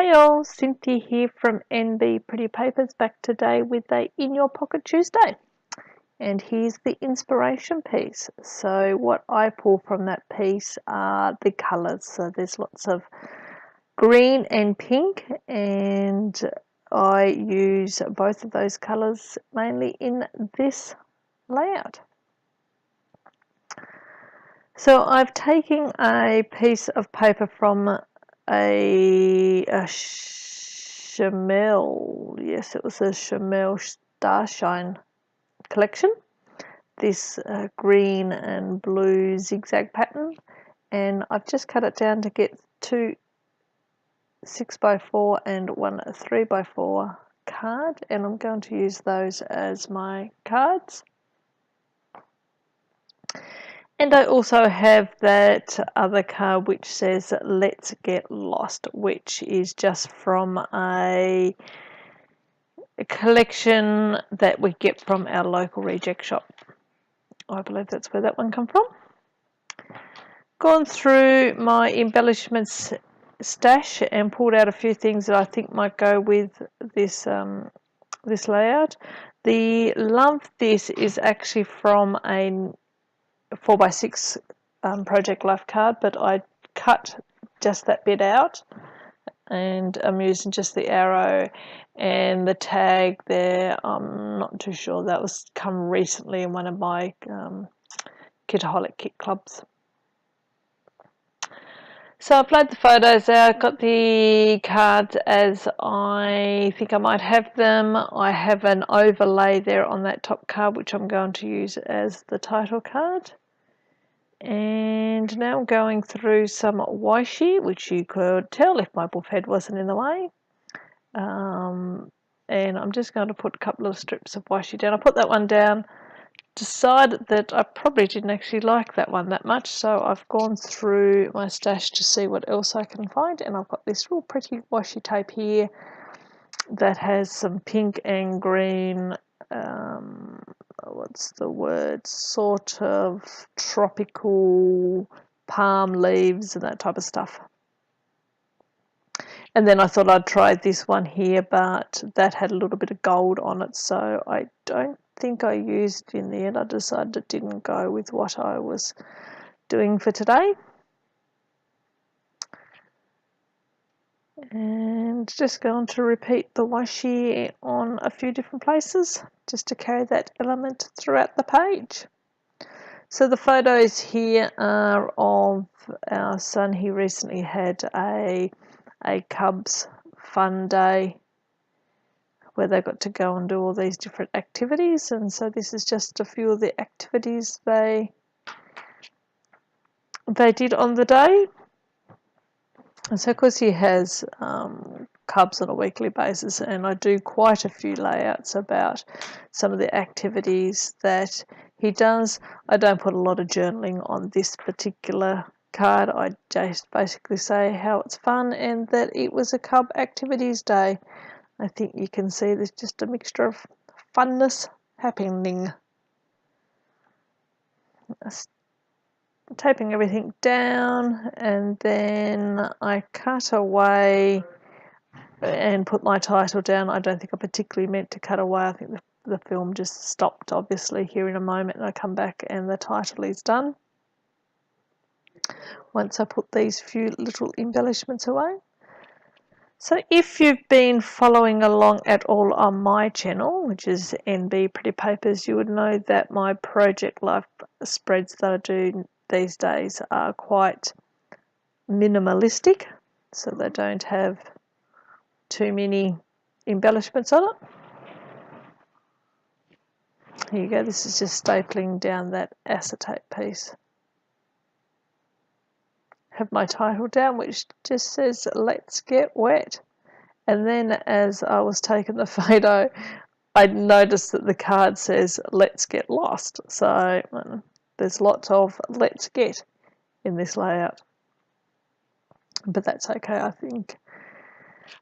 Hi all, Cynthia here from NB Pretty Papers, back today with a In Your Pocket Tuesday. And here's the inspiration piece. So what I pull from that piece are the colours. So there's lots of green and pink, and I use both of those colours mainly in this layout. So I've taken a piece of paper from a Chamel, yes, it was a Chamel Starshine collection, this green and blue zigzag pattern, and I've just cut it down to get two 6x4 and one 3x4 card, and I'm going to use those as my cards. And I also have that other card which says Let's Get Lost, which is just from a collection that we get from our local reject shop. I believe that's where that one come from. Gone through my embellishments stash and pulled out a few things that I think might go with this this layout. The Love This is actually from a 4x6 Project Life card, but I cut just that bit out, and I'm using just the arrow and the tag there. I'm not too sure, that was come recently in one of my Kitaholic kit clubs. So I've laid the photos out, got the cards as I think I might have them. I have an overlay there on that top card which I'm going to use as the title card. And now I'm going through some washi, which you could tell if my buff head wasn't in the way. And I'm just going to put a couple of strips of washi down. I put that one down, decided that I probably didn't actually like that one that much, so I've gone through my stash to see what else I can find, and I've got this real pretty washi tape here that has some pink and green, what's the word, sort of tropical palm leaves and that type of stuff. And then I thought I'd try this one here, but that had a little bit of gold on it, so I don't think I used it in the end. I decided it didn't go with what I was doing for today. And just going to repeat the washi on a few different places just to carry that element throughout the page. So the photos here are of our son. He recently had a Cubs fun day where they got to go and do all these different activities, and so this is just a few of the activities they did on the day. And so because he has Cubs on a weekly basis, and I do quite a few layouts about some of the activities that he does, I don't put a lot of journaling on this particular card. I just basically say how it's fun and that it was a Cub activities day. I think you can see there's just a mixture of funness happening. Taping everything down, and then I cut away and put my title down. I don't think I particularly meant to cut away. I think the film just stopped obviously here in a moment, and I come back and the title is done once I put these few little embellishments away. So if you've been following along at all on my channel, which is NB Pretty Papers, you would know that my Project Life spreads that I do these days are quite minimalistic, so they don't have too many embellishments on it. Here you go, this is just stapling down that acetate piece. Have my title down, which just says Let's Get Wet. And then as I was taking the photo, I noticed that the card says Let's Get Lost. So there's lots of let's get in this layout, but that's okay. I think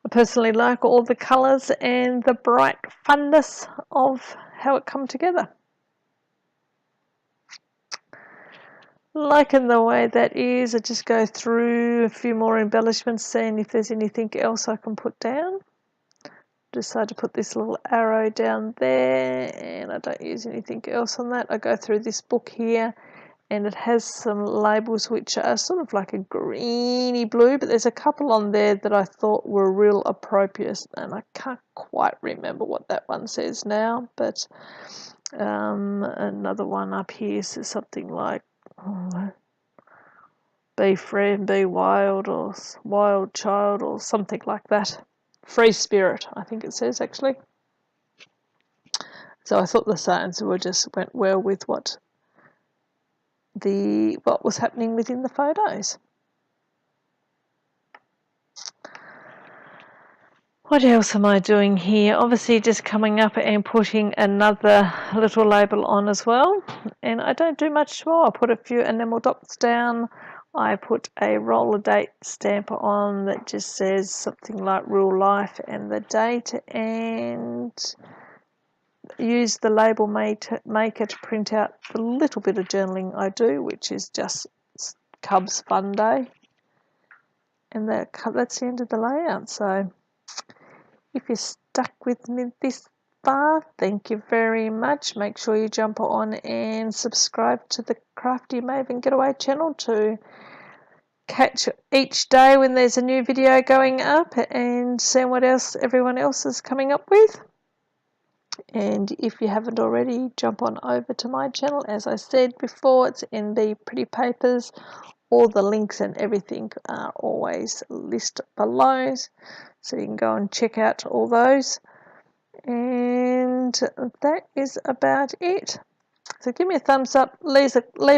I personally like all the colours and the bright funness of how it come together. liking the way that is. I just go through a few more embellishments, seeing if there's anything else I can put down. Decide to put this little arrow down there, and I don't use anything else on that. I go through this book here, and it has some labels which are sort of like a greeny blue, but there's a couple on there that I thought were real appropriate, and I can't quite remember what that one says now, but another one up here says something like be free and be wild, or wild child, or something like that. Free spirit, I think it says, actually. So I thought the signs went well with what was happening within the photos. What else am I doing here? Obviously just coming up and putting another little label on as well. And I don't do much more. I put a few enamel dots down. I put a roller date stamp on that just says something like real life and the date, and use the label maker to print out the little bit of journaling I do, which is just Cubs Fun Day. And that's the end of the layout. So if you're stuck with me this far, thank you very much. Make sure you jump on and subscribe to the Crafty Maven Getaway channel to catch each day when there's a new video going up and see what else everyone else is coming up with. And if you haven't already, jump on over to my channel. As I said before, it's in the Pretty Papers. All the links and everything are always listed below, so you can go and check out all those. And that is about it. So give me a thumbs up, leave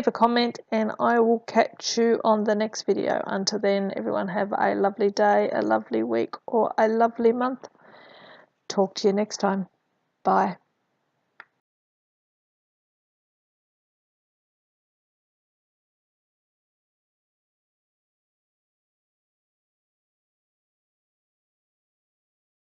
a comment, and I will catch you on the next video. Until then, everyone have a lovely day, a lovely week, or a lovely month. Talk to you next time. Bye.